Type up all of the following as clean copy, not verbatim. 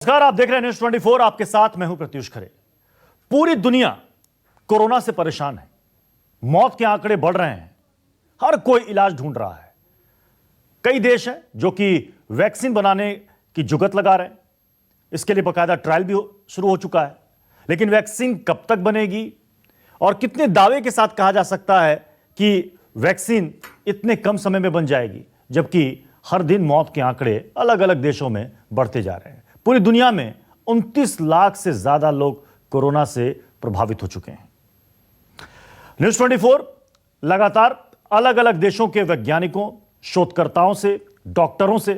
नमस्कार, आप देख रहे हैं न्यूज 24। आपके साथ मैं हूं प्रत्युष खरे। पूरी दुनिया कोरोना से परेशान है। मौत के आंकड़े बढ़ रहे हैं। हर कोई इलाज ढूंढ रहा है। कई देश हैं जो कि वैक्सीन बनाने की जुगत लगा रहे हैं। इसके लिए बाकायदा ट्रायल भी शुरू हो चुका है। लेकिन वैक्सीन कब तक बनेगी और कितने दावे के साथ कहा जा सकता है कि वैक्सीन इतने कम समय में बन जाएगी, जबकि हर दिन मौत के आंकड़े अलग अलग देशों में बढ़ते जा रहे हैं। पूरी दुनिया में 29 लाख से ज्यादा लोग कोरोना से प्रभावित हो चुके हैं। न्यूज 24 लगातार अलग अलग देशों के वैज्ञानिकों, शोधकर्ताओं से, डॉक्टरों से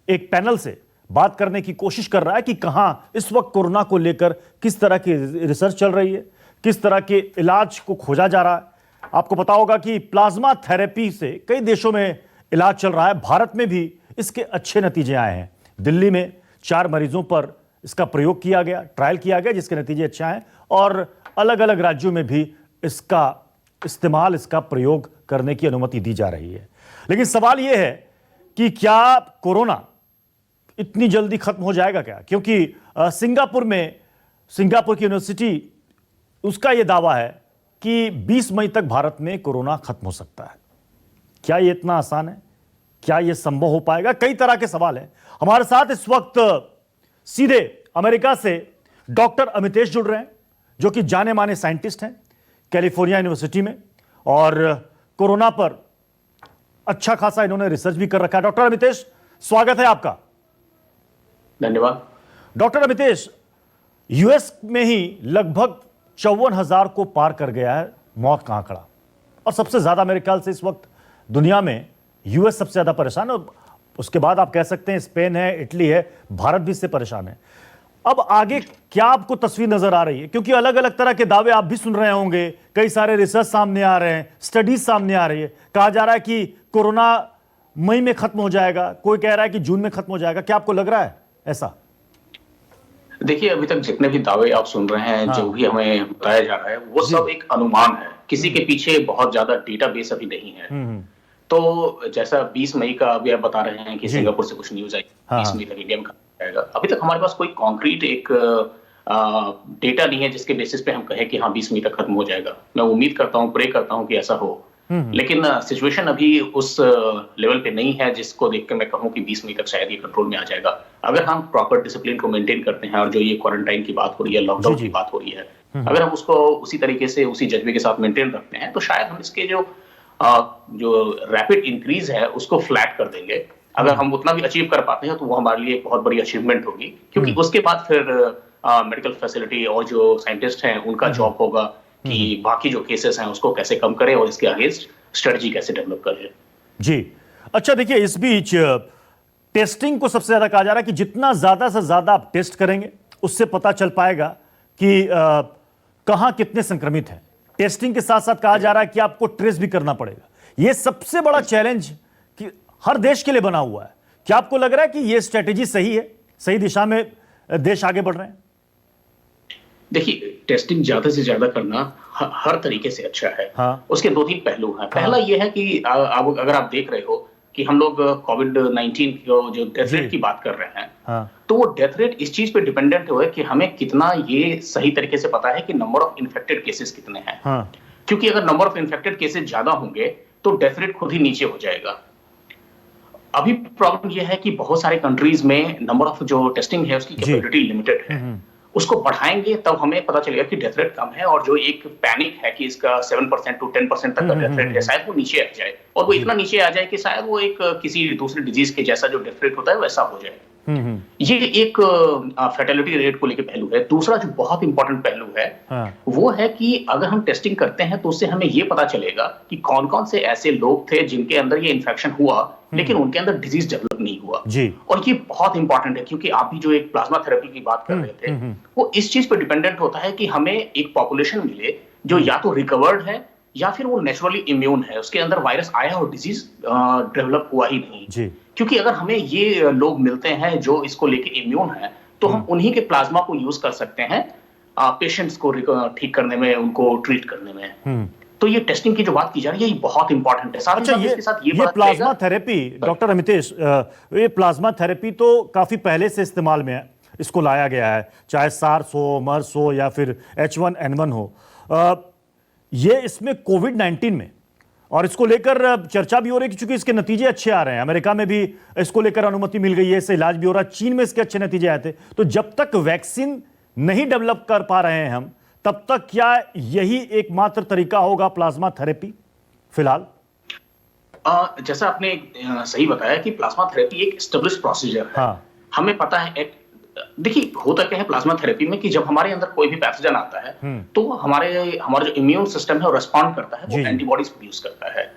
एक पैनल से बात करने की कोशिश कर रहा है कि कहां इस वक्त कोरोना को लेकर किस तरह की रिसर्च चल रही है, किस तरह के इलाज को खोजा जा रहा है। आपको पता होगा कि प्लाज्मा थेरेपी से कई देशों में इलाज चल रहा है। भारत में भी इसके अच्छे नतीजे आए हैं। दिल्ली में 4 मरीजों पर इसका प्रयोग किया गया, ट्रायल किया गया, जिसके नतीजे अच्छे आए और अलग अलग राज्यों में भी इसका इस्तेमाल, इसका प्रयोग करने की अनुमति दी जा रही है। लेकिन सवाल यह है कि क्या कोरोना इतनी जल्दी खत्म हो जाएगा क्या? क्योंकि सिंगापुर की यूनिवर्सिटी, उसका यह दावा है कि 20 मई तक भारत में कोरोना खत्म हो सकता है। क्या यह इतना आसान है? क्या यह संभव हो पाएगा? कई तरह के सवाल हैं। हमारे साथ इस वक्त सीधे अमेरिका से डॉक्टर अमितेश जुड़ रहे हैं, जो कि जाने माने साइंटिस्ट हैं कैलिफोर्निया यूनिवर्सिटी में, और कोरोना पर अच्छा खासा इन्होंने रिसर्च भी कर रखा है। डॉक्टर अमितेश, स्वागत है आपका। धन्यवाद। डॉक्टर अमितेश, यूएस में ही लगभग 54,000 को पार कर गया है मौत का आंकड़ा, और सबसे ज्यादा मेरे ख्याल से इस वक्त दुनिया में यूएस सबसे ज्यादा परेशान है। उसके बाद आप कह सकते हैं स्पेन है, इटली है, भारत भी इससे परेशान है। अब आगे क्या आपको तस्वीर नजर आ रही है? क्योंकि अलग अलग तरह के दावे आप भी सुन रहे होंगे, कई सारे रिसर्च सामने आ रहे हैं, स्टडीज सामने आ रही है। कहा जा रहा है कि कोरोना मई में खत्म हो जाएगा, कोई कह रहा है कि जून में खत्म हो जाएगा। क्या आपको लग रहा है ऐसा? देखिए, अभी तक जितने भी दावे आप सुन रहे हैं, जो भी हमें बताया जा रहा है, वो सब एक अनुमान है। किसी के पीछे बहुत ज्यादा डेटाबेस अभी नहीं है। तो जैसा 20 मई का अभी आप बता रहे हैं कि सिंगापुर से कुछ न्यूज आई, 20 मई तक इंडिया में खत्म हो जाएगा। अभी तक हमारे पास कोई कॉन्क्रीट एक डेटा नहीं है जिसके बेसिस पे हम कहें कि हाँ 20 मई तक खत्म हो जाएगा। मैं उम्मीद करता हूँ, प्रे करता हूँ कि ऐसा हो, लेकिन सिचुएशन अभी उस लेवल पे नहीं है जिसको देख के मैं कहूँ कि 20 मई तक शायद ये कंट्रोल में आ जाएगा। अगर हम प्रॉपर डिसिप्लिन को मेंटेन करते हैं, और जो ये क्वारंटाइन की बात हो रही है, लॉकडाउन की बात हो रही है, अगर हम उसको उसी तरीके से, उसी जज्बे के साथ मेंटेन रखते हैं, तो शायद हम इसके जो रैपिड इंक्रीज है उसको फ्लैट कर देंगे। अगर हम उतना भी अचीव कर पाते हैं तो वो हमारे लिए एक बहुत बड़ी अचीवमेंट होगी, क्योंकि उसके बाद फिर मेडिकल फैसिलिटी और जो साइंटिस्ट हैं उनका जॉब होगा कि बाकी जो केसेस हैं उसको कैसे कम करें और इसके अगेंस्ट स्ट्रेटजी कैसे डेवलप करें। जी अच्छा, देखिए, इस बीच टेस्टिंग को सबसे ज्यादा कहा जा रहा है कि जितना ज्यादा से ज्यादा आप टेस्ट करेंगे उससे पता चल पाएगा कि कहां कितने संक्रमित हैं। टेस्टिंग के साथ साथ कहा जा रहा है कि आपको ट्रेस भी करना पड़ेगा। यह सबसे बड़ा चैलेंज कि हर देश के लिए बना हुआ है। क्या आपको लग रहा है कि यह स्ट्रेटेजी सही है, सही दिशा में देश आगे बढ़ रहे हैं? देखिए, टेस्टिंग ज्यादा से ज्यादा करना हर तरीके से अच्छा है। हाँ। उसके 2-3 पहलू हैं। पहला यह है कि अगर आप देख रहे हो कि हम लोग कोविड-19 जो डेथ रेट की बात कर रहे हैं, तो वो डेथ रेट इस चीज पे डिपेंडेंट है कि हमें कितना ये सही तरीके से पता है कि नंबर ऑफ इन्फेक्टेड केसेस कितने हैं। क्योंकि अगर नंबर ऑफ इन्फेक्टेड केसेस ज्यादा होंगे तो डेथ रेट खुद ही नीचे हो जाएगा। अभी प्रॉब्लम यह है कि बहुत सारे कंट्रीज में नंबर ऑफ जो टेस्टिंग है उसकी कैपेसिटी लिमिटेड है। उसको बढ़ाएंगे तब हमें पता चलेगा कि डेथ रेट कम है, और जो एक पैनिक है कि इसका 7% to 10% तक का डेथ रेट है, शायद वो नीचे आ जाए, और वो इतना नीचे आ जाए कि शायद वो एक किसी दूसरी डिजीज के जैसा जो डेथ रेट होता है वैसा हो जाए। ये एक फैटेलिटी रेट को लेकर पहलू है। दूसरा जो बहुत इंपॉर्टेंट पहलू है वो है कि अगर हम टेस्टिंग करते हैं तो उससे हमें ये पता चलेगा कि कौन कौन से ऐसे लोग थे जिनके अंदर ये इन्फेक्शन हुआ लेकिन उनके अंदर डिजीज डेवलप नहीं हुआ। और ये बहुत इंपॉर्टेंट है, क्योंकि आप भी जो एक प्लाज्मा थेरेपी की बात कर रहे थे, वो इस चीज पर डिपेंडेंट होता है कि हमें एक पॉपुलेशन मिले जो या तो रिकवर्ड है या फिर वो नेचुरली इम्यून है, उसके अंदर वायरस आया और डिजीज डेवलप हुआ ही नहीं। क्योंकि अगर हमें ये लोग मिलते हैं जो इसको लेके इम्यून है, तो हम उन्हीं के प्लाज्मा को यूज कर सकते हैं पेशेंट्स को ठीक करने में, उनको ट्रीट करने में। तो ये टेस्टिंग की जो बात की जा रही है ये बहुत इंपॉर्टेंट है। साथ ही अच्छा, साथ इसके साथ ये ये बात प्लाज्मा थेरेपी, डॉक्टर अमितेश, ये प्लाज्मा थेरेपी तो काफी पहले से इस्तेमाल में है, इसको लाया गया है, चाहे सार्स हो, मर्स हो या फिर H1N1 हो। ये इसमें कोविड-19 में, और इसको लेकर चर्चा भी हो रही है क्योंकि इसके नतीजे अच्छे आ रहे हैं। अमेरिका में भी इसको लेकर अनुमति मिल गई है, इससे इलाज भी हो रहा है, चीन में इसके अच्छे नतीजे आए थे। तो जब तक वैक्सीन नहीं डेवलप कर पा रहे हैं हम, तब तक क्या यही एकमात्र तरीका होगा प्लाज्मा थेरेपी फिलहाल? जैसा आपने सही बताया कि प्लाज्मा थेरेपी एक एस्टेब्लिश प्रोसीजर है। हाँ। हमें पता है, देखिए होता क्या है प्लाज्मा थेरेपी में कि जब हमारे अंदर कोई भी पैथोजन आता है तो हमारा जो इम्यून सिस्टम है वो रिस्पॉन्ड करता है, वो एंटीबॉडीज प्रोड्यूस करता है।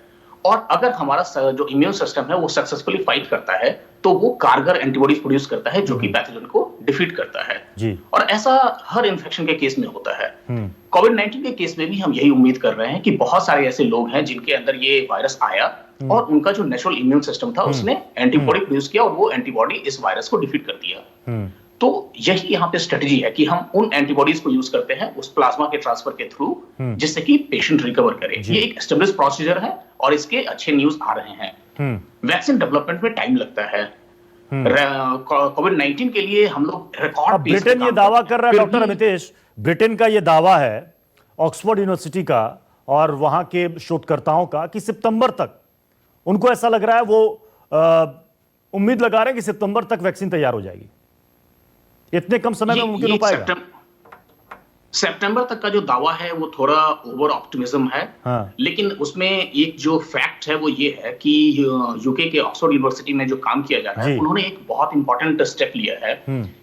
और अगर हमारा जो इम्यून सिस्टम है वो सक्सेसफुली फाइट करता है तो वो कारगर एंटीबॉडीज प्रोड्यूस करता है जो कि पैथोजन को डिफीट करता है जी। और ऐसा हर इन्फेक्शन के केस में होता है। कोविड-19 के केस में भी हम यही उम्मीद कर रहे हैं कि बहुत सारे ऐसे लोग हैं जिनके अंदर ये वायरस आया और उनका जो नेचुरल इम्यून सिस्टम था उसने एंटीबॉडी प्रोड्यूस किया और वो एंटीबॉडी इस वायरस को डिफीट कर दिया। तो यही यहाँ पे स्ट्रेटजी है कि हम उन एंटीबॉडीज को यूज करते हैं उस प्लाज्मा के ट्रांसफर के थ्रू जिससे कि पेशेंट रिकवर करे। ये एक एस्टेब्लिश प्रोसीजर है और इसके अच्छे न्यूज आ रहे हैं। वैक्सीन डेवलपमेंट में टाइम लगता है। कोविड-19 के लिए हम लोग रिकॉर्ड ब्रिटेन ये दावा कर रहा है, डॉक्टर अमितेश, ब्रिटेन का ये दावा है, ऑक्सफोर्ड यूनिवर्सिटी का और वहां के शोधकर्ताओं का, कि सितंबर तक उनको ऐसा लग रहा है, वो उम्मीद लगा रहे हैं कि सितंबर तक वैक्सीन तैयार हो जाएगी। इतने कम समय में मुमकिन हो पाएगा? सितंबर तक का जो दावा है वो थोड़ा ओवर ऑप्टिमिज्म है। हाँ। लेकिन उसमें एक जो फैक्ट है वो ये है कि यूके के ऑक्सफोर्ड यूनिवर्सिटी में जो काम किया जा रहा है उन्होंने एक बहुत इंपॉर्टेंट स्टेप लिया है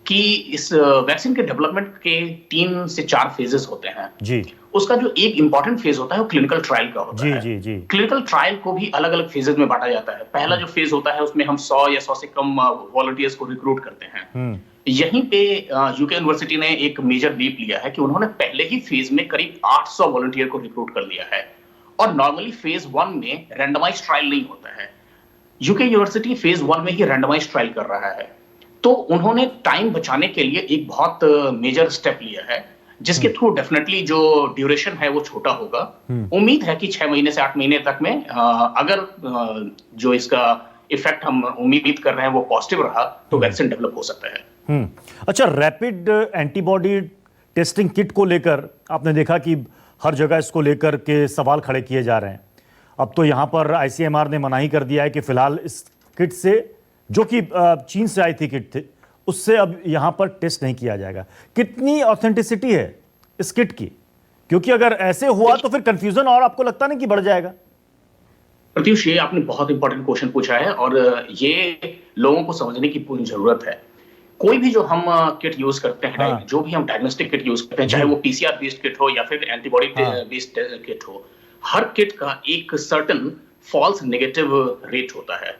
कि इस वैक्सीन के डेवलपमेंट के 3 से 4 फेजेस होते हैं जी। उसका जो एक इंपॉर्टेंट फेज होता है वो क्लिनिकल ट्रायल का होता है। जी। क्लिनिकल ट्रायल को भी अलग अलग फेजेस में बांटा जाता है। पहला जो फेज होता है उसमें हम 100 या 100 से कम वॉलंटियर्स को रिक्रूट करते हैं। यहीं पे यूके यूनिवर्सिटी ने एक मेजर लीप लिया है कि उन्होंने पहले ही फेज में करीब 800 वॉलंटियर को रिक्रूट कर लिया है। और नॉर्मली फेज 1 में रैंडमाइज्ड ट्रायल नहीं होता है, यूके यूनिवर्सिटी फेज 1 में ही रैंडमाइज्ड ट्रायल कर रहा है। तो उन्होंने टाइम बचाने के लिए एक बहुत मेजर स्टेप लिया है जिसके थ्रू डेफिनेटली जो ड्यूरेशन है वो छोटा होगा। उम्मीद है कि 6 महीने से 8 महीने तक में अगर जो इसका इफेक्ट हम उम्मीद कर रहे हैं वो पॉजिटिव रहा तो वैक्सीन डेवलप हो सकता है। अच्छा, रैपिड एंटीबॉडी टेस्टिंग किट को लेकर आपने देखा कि हर जगह इसको लेकर के सवाल खड़े किए जा रहे हैं। अब तो यहां पर आईसीएमआर ने मनाही कर दिया है कि फिलहाल इस किट से, जो कि चीन से आई थी किट थी, उससे अब यहां पर टेस्ट नहीं किया जाएगा। कितनी ऑथेंटिसिटी है इस किट की? क्योंकि अगर ऐसे हुआ तो फिर कंफ्यूजन और आपको लगता नहीं कि बढ़ जाएगा? प्रत्युष, ये आपने बहुत इंपॉर्टेंट क्वेश्चन पूछा है और ये लोगों को समझने की पूरी जरूरत है। कोई भी जो हम किट यूज करते हैं, हाँ। जो भी हम डायग्नोस्टिक किट यूज करते हैं, चाहे वो पीसीआर बेस्ड किट हो या फिर एंटीबॉडी बेस्ड किट हो, हर किट का एक सर्टेन फॉल्स नेगेटिव रेट होता है।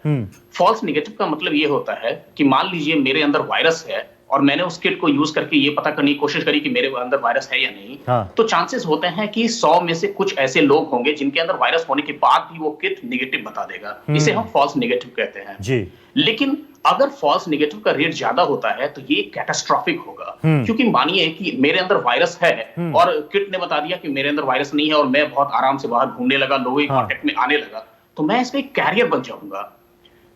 फॉल्स नेगेटिव का मतलब ये होता है कि मान लीजिए मेरे अंदर वायरस है और मैंने उस किट को यूज करके ये पता करने की कोशिश करी कि मेरे अंदर वायरस है या नहीं, हाँ। तो चांसेस होते हैं कि 100 में से कुछ ऐसे लोग होंगे जिनके अंदर वायरस होने के बाद भी वो किट नेगेटिव बता देगा। इसे हम फॉल्स नेगेटिव कहते हैं जी। लेकिन अगर फॉल्स नेगेटिव का रेट ज्यादा होता है तो ये कैटास्ट्रॉफिक होगा, क्योंकि मानिए कि मेरे अंदर वायरस है और किट ने बता दिया कि मेरे अंदर वायरस नहीं है और मैं बहुत आराम से बाहर घूमने लगा, लोगों के कांटेक्ट में आने लगा, तो मैं इसका एक कैरियर बन जाऊंगा।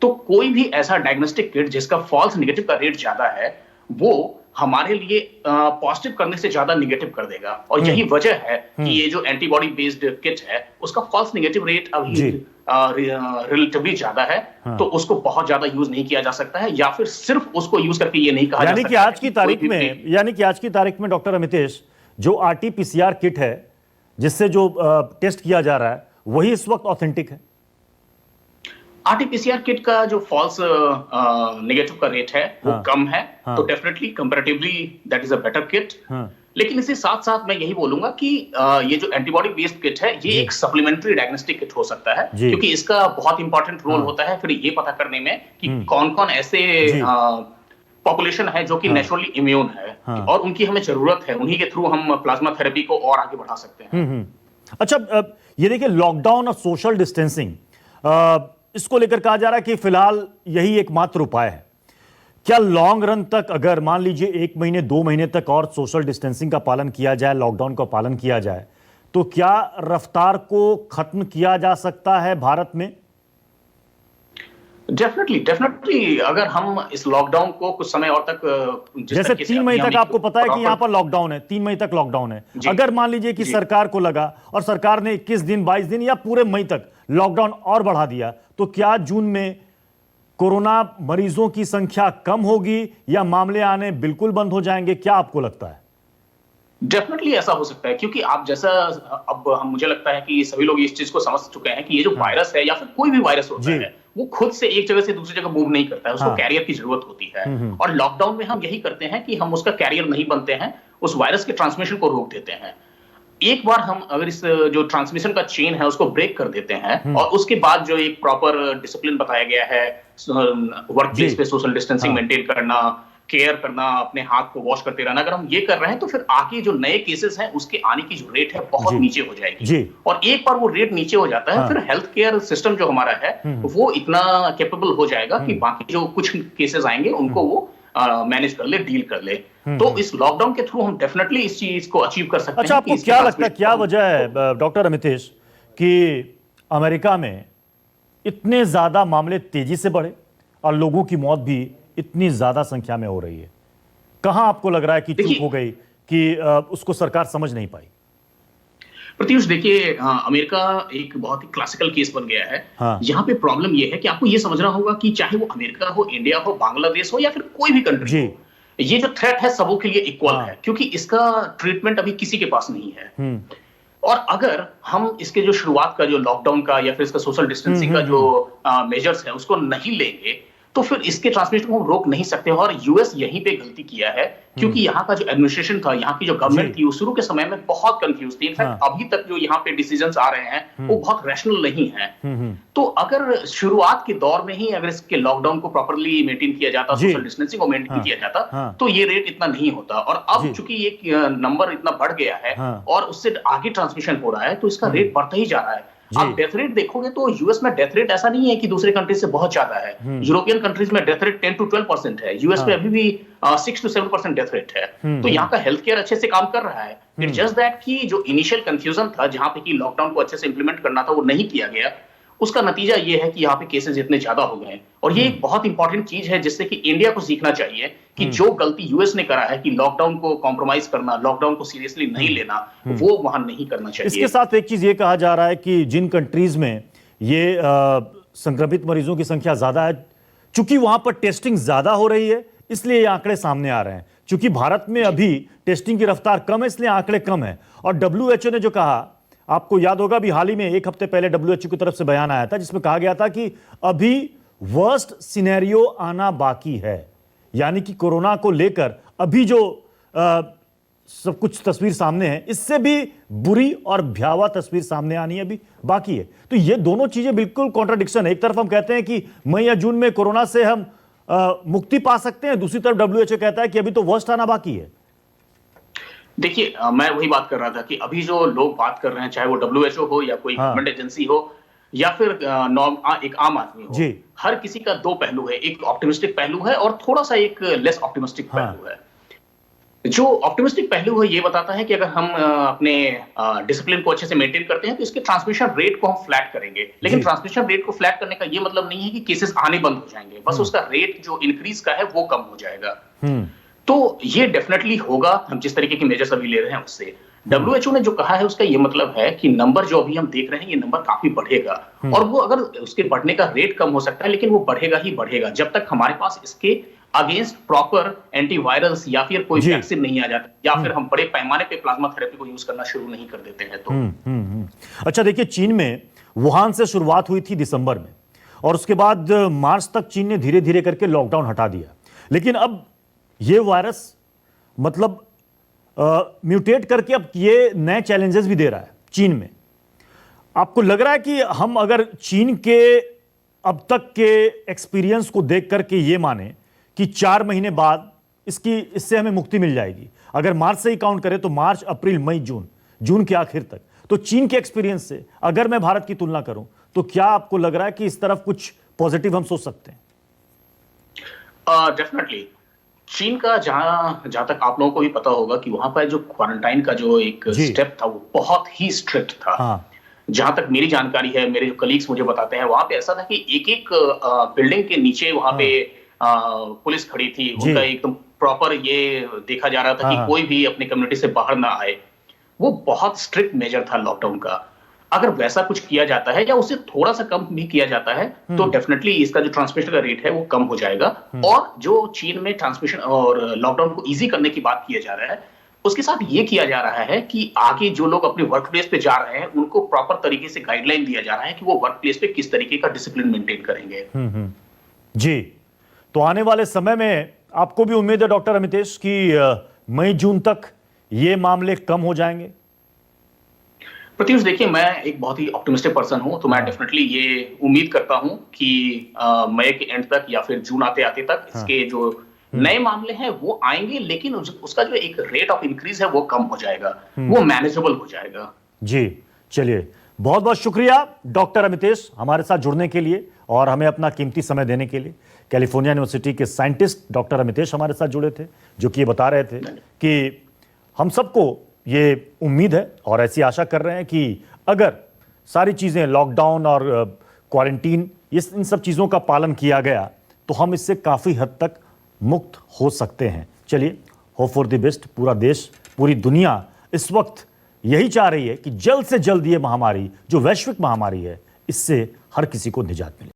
तो कोई भी ऐसा डायग्नोस्टिक किट जिसका फॉल्स नेगेटिव का रेट ज्यादा है वो हमारे लिए पॉजिटिव करने से ज्यादा नेगेटिव कर देगा। और यही वजह है कि ये जो एंटीबॉडी बेस्ड किट है उसका फॉल्स नेगेटिव रेट अभी रिलेटिवली ज्यादा है। हाँ। तो उसको बहुत ज्यादा यूज नहीं किया जा सकता है, या फिर सिर्फ उसको यूज करके ये नहीं कहा जा सकता। यानी कि आज की तारीख में डॉक्टर अमितेश, जो आरटी-पीसीआर किट है जिससे जो टेस्ट किया जा रहा है वही इस वक्त ऑथेंटिक है। आरटी-पीसीआर किट का जो फॉल्स नेगेटिव का रेट है वो कम है, तो definitely comparatively that is a better kit. लेकिन इसके साथ साथ मैं यही बोलूंगा कि ये जो एंटीबॉडी बेस्ड किट है ये एक सप्लीमेंट्री डायग्नोस्टिक किट हो सकता है, क्योंकि इसका बहुत इंपॉर्टेंट रोल होता है फिर ये पता करने में कि कौन कौन ऐसे पॉपुलेशन है जो कि नेचुरली इम्यून है और उनकी हमें जरूरत है, उन्हीं के थ्रू हम प्लाज्मा थेरेपी को और आगे बढ़ा सकते हैं। अच्छा, ये देखिए, लॉकडाउन और सोशल डिस्टेंसिंग, इसको लेकर कहा जा रहा है कि फिलहाल यही एकमात्र उपाय है। क्या लॉन्ग रन तक, अगर मान लीजिए 1 महीने 2 महीने तक और सोशल डिस्टेंसिंग का पालन किया जाए, लॉकडाउन का पालन किया जाए, तो क्या रफ्तार को खत्म किया जा सकता है भारत में? डेफिनेटली अगर हम इस लॉकडाउन को कुछ समय और तक जैसे 3 मई तक आपको पता है कि यहां पर लॉकडाउन है, 3 मई तक लॉकडाउन है। अगर मान लीजिए कि सरकार को लगा और सरकार ने 21 दिन 22 दिन या पूरे मई तक लॉकडाउन और बढ़ा दिया, तो क्या जून में कोरोना मरीजों की संख्या कम होगी या मामले आने बिल्कुल बंद हो जाएंगे? क्या आपको लगता है? डेफिनेटली ऐसा हो सकता है, क्योंकि आप जैसा अब हम मुझे लगता है कि सभी लोग इस चीज को समझ चुके हैं कि ये जो वायरस है या फिर कोई भी वायरस होता है, वो खुद से एक जगह से दूसरी जगह मूव नहीं करता है, उसको कैरियर की जरूरत होती है। और लॉकडाउन में हम यही करते हैं कि हम उसका कैरियर नहीं बनते हैं, उस वायरस के ट्रांसमिशन को रोक देते हैं। एक बार हम अगर इस जो ट्रांसमिशन का चेन है उसको ब्रेक कर देते हैं और उसके बाद जो एक प्रॉपर डिसिप्लिन बताया गया है, वर्क प्लेस पे सोशल डिस्टेंसिंग मेंटेन करना, केयर करना, अपने हाथ को वॉश करते रहना, अगर हम ये कर रहे हैं तो फिर आगे जो नए केसेस हैं उसके आने की जो रेट है बहुत नीचे हो जाएगी। और एक बार वो रेट नीचे हो जाता है, फिर हेल्थ केयर सिस्टम जो हमारा है वो इतना कैपेबल हो जाएगा कि बाकी जो कुछ केसेस आएंगे उनको वो मैनेज कर ले, डील कर ले। तो इस लॉकडाउन के थ्रू हम डेफिनेटली इस चीज को अचीव कर सकते हैं। अच्छा, आपको क्या लगता है, क्या वजह है डॉक्टर अमितेश कि अमेरिका में इतने ज्यादा मामले तेजी से बढ़े और लोगों की मौत भी इतनी ज्यादा संख्या में हो रही है? कहां आपको लग रहा है कि चूक हो गई कि उसको सरकार समझ नहीं पाई? प्रत्युष, देखिए, अमेरिका एक बहुत ही क्लासिकल केस बन गया है। यहाँ पे प्रॉब्लम यह है कि आपको ये समझना होगा कि चाहे वो अमेरिका हो, इंडिया हो, बांग्लादेश हो या फिर कोई भी कंट्री हो, ये जो थ्रेट है सबों के लिए इक्वल है, क्योंकि इसका ट्रीटमेंट अभी किसी के पास नहीं है। और अगर हम इसके जो शुरुआत का जो लॉकडाउन का या फिर इसका सोशल डिस्टेंसिंग का जो मेजर्स है उसको नहीं लेंगे तो फिर इसके ट्रांसमिशन को हम रोक नहीं सकते। और यूएस यहीं पे गलती किया है, क्योंकि यहाँ का जो एडमिनिस्ट्रेशन था, यहाँ की जो गवर्नमेंट थी, वो शुरू के समय में बहुत कंफ्यूज थी। इनफैक्ट अभी तक जो यहाँ पे डिसीजंस आ रहे हैं वो बहुत रैशनल नहीं है। तो अगर शुरुआत के दौर में ही अगर इसके लॉकडाउन को प्रॉपरली मेंटेन किया जाता, सोशल डिस्टेंसिंग को मेंटेन किया जाता, तो ये रेट इतना नहीं होता। और अब चूंकि एक नंबर इतना बढ़ गया है और उससे आगे ट्रांसमिशन हो रहा है, तो इसका रेट बढ़ता ही जा रहा है। आप डेथ रेट देखोगे तो यूएस में डेथ रेट ऐसा नहीं है कि दूसरे कंट्रीज से बहुत ज्यादा है। यूरोपियन कंट्रीज में डेथ रेट 10 to 12% है, यूएस में अभी भी 6 to 7% डेथ रेट है। तो यहाँ का हेल्थ केयर अच्छे से काम कर रहा है। इट्स जस्ट दैट कि जो इनिशियल कंफ्यूजन था, जहां पे कि लॉकडाउन को अच्छे से इंप्लीमेंट करना था, वो नहीं किया गया। उसका नतीजा ये है कि यहाँ पे केसेस इतने ज्यादा हो गए हैं। और ये एक बहुत इंपॉर्टेंट चीज है जिससे कि इंडिया को सीखना चाहिए कि जो गलती यूएस ने करा है कि लॉकडाउन को कॉम्प्रोमाइज करना, लॉकडाउन को सीरियसली नहीं लेना, वो वहां नहीं करना चाहिए। इसके साथ एक चीज ये कहा जा रहा है कि जिन कंट्रीज में ये संक्रमित मरीजों की संख्या ज्यादा है, चूंकि वहां पर टेस्टिंग ज्यादा हो रही है, इसलिए ये आंकड़े सामने आ रहे हैं। चूंकि भारत में अभी टेस्टिंग की रफ्तार कम है, इसलिए आंकड़े कम है। और डब्ल्यूएचओ ने जो कहा, आपको याद होगा भी हाल ही में 1 हफ्ते पहले डब्ल्यूएचओ की तरफ से बयान आया था जिसमें कहा गया था कि अभी वर्स्ट सिनेरियो आना बाकी है, यानी कि कोरोना को लेकर अभी जो सब कुछ तस्वीर सामने है, इससे भी बुरी और भयावह तस्वीर सामने आनी अभी बाकी है। तो ये दोनों चीजें बिल्कुल कॉन्ट्राडिक्शन है। एक तरफ हम कहते हैं कि मई या जून में कोरोना से हम मुक्ति पा सकते हैं, दूसरी तरफ डब्ल्यूएचओ कहता है कि अभी तो वर्स्ट आना बाकी है। देखिए, मैं वही बात कर रहा था कि अभी जो लोग बात कर रहे हैं, चाहे वो डब्ल्यूएचओ हो या कोई गवर्नमेंट एजेंसी हो या फिर एक आम आदमी हो, हर किसी का दो पहलू है। एक ऑप्टिमिस्टिक पहलू है और थोड़ा सा एक लेस ऑप्टिमिस्टिक पहलू है। जो ऑप्टिमिस्टिक पहलू है ये बताता है कि अगर हम अपने डिसिप्लिन को अच्छे से मेंटेन करते हैं तो इसके ट्रांसमिशन रेट को हम फ्लैट करेंगे। लेकिन ट्रांसमिशन रेट को फ्लैट करने का ये मतलब नहीं है कि केसेस आने बंद हो जाएंगे, बस उसका रेट जो इंक्रीज का है वो कम हो जाएगा। तो ये डेफिनेटली होगा, हम जिस तरीके की मेजर्स अभी ले रहे हैं उससे। डब्ल्यूएचओ ने जो कहा है उसका ये मतलब है कि नंबर जो अभी हम देख रहे हैं ये नंबर काफी बढ़ेगा और वो अगर उसके बढ़ने का रेट कम हो सकता है, लेकिन वो बढ़ेगा ही बढ़ेगा जब तक हमारे पास इसके अगेंस्ट प्रॉपर एंटीवायरल्स या फिर कोई वैक्सीन नहीं आ जाता या फिर हम बड़े पैमाने पे प्लाज्मा थेरेपी को यूज करना शुरू नहीं कर देते हैं तो। अच्छा, देखिए, चीन में वुहान से शुरुआत हुई थी दिसंबर में और उसके बाद मार्च तक चीन ने धीरे धीरे करके लॉकडाउन हटा दिया। लेकिन अब ये वायरस मतलब म्यूटेट करके अब ये नए चैलेंजेस भी दे रहा है चीन में। आपको लग रहा है कि हम अगर चीन के अब तक के एक्सपीरियंस को देख करके ये माने कि 4 महीने बाद इससे हमें मुक्ति मिल जाएगी, अगर मार्च से ही काउंट करें तो मार्च, अप्रैल, मई, जून के आखिर तक, तो चीन के एक्सपीरियंस से अगर मैं भारत की तुलना करूं तो क्या आपको लग रहा है कि इस तरफ कुछ पॉजिटिव हम सोच सकते हैं? डेफिनेटली चीन का जहां तक आप लोगों को भी पता होगा कि वहां पर जो क्वारंटाइन का जो एक स्टेप था वो बहुत ही स्ट्रिक्ट था। हाँ। जहां तक मेरी जानकारी है, मेरे जो कलीग्स मुझे बताते हैं, वहां पे ऐसा था कि एक बिल्डिंग के नीचे वहां पे पुलिस खड़ी थी। उनका एकदम प्रॉपर ये देखा जा रहा था कि कोई भी अपनी कम्युनिटी से बाहर ना आए। वो बहुत स्ट्रिक्ट मेजर था लॉकडाउन का। अगर वैसा कुछ किया जाता है या उसे थोड़ा सा कम भी किया जाता है तो डेफिनेटली इसका जो ट्रांसमिशन का रेट है वो कम हो जाएगा। और जो चीन में ट्रांसमिशन और लॉकडाउन को इजी करने की बात किया जा रहा है, उसके साथ ये किया जा रहा है कि आगे जो लोग अपने वर्क प्लेस पे जा रहे हैं उनको प्रॉपर तरीके से गाइडलाइन दिया जा रहा है कि वो वर्क प्लेस पे किस तरीके का डिसिप्लिन मेंटेन करेंगे। जी, तो आने वाले समय में आपको भी उम्मीद है डॉक्टर अमितेश कि मई जून तक ये मामले कम हो जाएंगे? प्रत्युष, देखिए, मैं एक बहुत ही ऑप्टिमिस्टिक पर्सन हूं, तो मैं डेफिनेटली ये उम्मीद करता हूं कि मई के एंड तक या फिर जून आते आते तक इसके जो नए मामले हैं वो आएंगे, लेकिन उसका जो एक रेट ऑफ इंक्रीज है वो कम हो जाएगा, वो मैनेजेबल हो जाएगा। जी, चलिए, बहुत बहुत शुक्रिया डॉक्टर अमितेश हमारे साथ जुड़ने के लिए और हमें अपना कीमती समय देने के लिए। कैलिफोर्निया यूनिवर्सिटी के साइंटिस्ट डॉक्टर अमितेश हमारे साथ जुड़े थे, जो कि ये बता रहे थे कि हम सबको ये उम्मीद है और ऐसी आशा कर रहे हैं कि अगर सारी चीज़ें, लॉकडाउन और क्वारंटीन, इन सब चीज़ों का पालन किया गया तो हम इससे काफ़ी हद तक मुक्त हो सकते हैं। चलिए, होप फॉर द बेस्ट। पूरा देश, पूरी दुनिया इस वक्त यही चाह रही है कि जल्द से जल्द ये महामारी, जो वैश्विक महामारी है, इससे हर किसी को निजात मिले।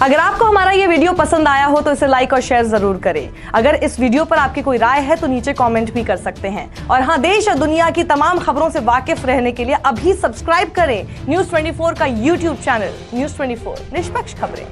अगर आपको हमारा ये वीडियो पसंद आया हो तो इसे लाइक और शेयर जरूर करें। अगर इस वीडियो पर आपकी कोई राय है तो नीचे कमेंट भी कर सकते हैं। और हाँ, देश और दुनिया की तमाम खबरों से वाकिफ रहने के लिए अभी सब्सक्राइब करें न्यूज़ 24 का यूट्यूब चैनल। न्यूज़ 24, निष्पक्ष खबरें।